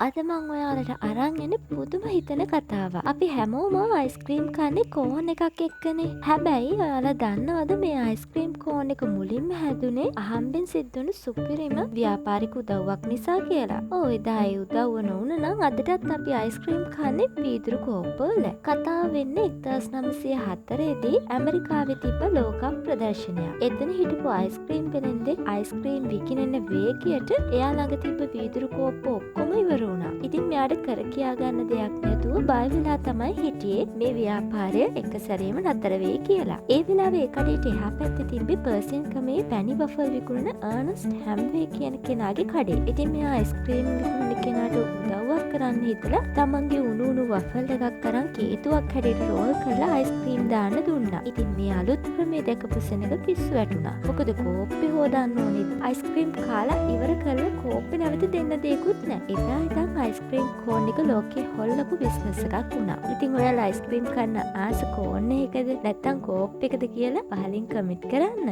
අද මං ඔයාලට අරන් එන පුදුම හිතෙන කතාවක්. අපි හැමෝම අයිස්ක්‍රීම් කන්නේ කෝන් එකක් එක්කනේ. හැබැයි ඔයාලා දන්නවද මේ අයිස්ක්‍රීම් කෝන් එක මුලින්ම හැදුනේ අහම්බෙන් සිද්ධුණු සුපිරිම ව්‍යාපාරික උදව්වක් නිසා කියලා. ඔව් එදා ඒ උදව්ව නොවුන නම් අදටත් අපි අයිස්ක්‍රීම් කන්නේ පීදුරු කෝප්පවල. කතාව වෙන්නේ 1904 දී ඇමරිකාවේ තිබ්බ ලෝක ප්‍රදර්ශනයක්. එතන හිටපු අයිස්ක්‍රීම් වෙළෙන්දෙක් අයිස්ක්‍රීම් විකිනෙන වේගයට එයා ළඟ තිබ්බ පීදුරු කෝප්ප ඔක්කොම ඉවර වුණා. ඉතින් මෙයාට කර කියා ගන්න දෙයක් නැතුව බය වෙලා තමයි හිටියේ මේ ව්‍යාපාරය එක සැරේම නතර වෙයි කියලා. ඒ වෙලාවේ ඒ කඩේට එහා පැත්තේ තිබ්බේ පර්සියන් කමේ පැණි වෆල් විකුණන අර්නස්ට් හැම්වේ කියන කෙනාගේ කඩේ. ඉතින් මෙයා අයිස්ක්‍රීම් විකුණන කෙනාට උදව්වක් කරන්න හිතලා තමන්ගේ උණු උණු වෆල් එකක් අරන් කේතුවක් හැඩයට රෝල් කරලා අයිස්ක්‍රීම් දාන්න දුන්නා. ඉතින් මේ අලුත් ක්‍රමේ දැකපු සෙනඟ පිස්සු වැටුණා. මොකද කෝප්පේ හොදන්න ඕනේ. අයිස්ක්‍රීම් කාලා ඉවර කරලා කෝප්පේ නැවත දෙන්න දෙයක්වත් නැහැ. එදා ඉතින් අයිස්ක්‍රීම් කෝන් එක ලෝකේ හොල්ලපු බිස්නස් එකක් වුණා. ඉතින් ඔයාලා අයිස්ක්‍රීම් කන්න ආස කෝන් එකද නැත්නම් කෝප් එකද කියලා පහලින් කමෙන්ට් කරන්න.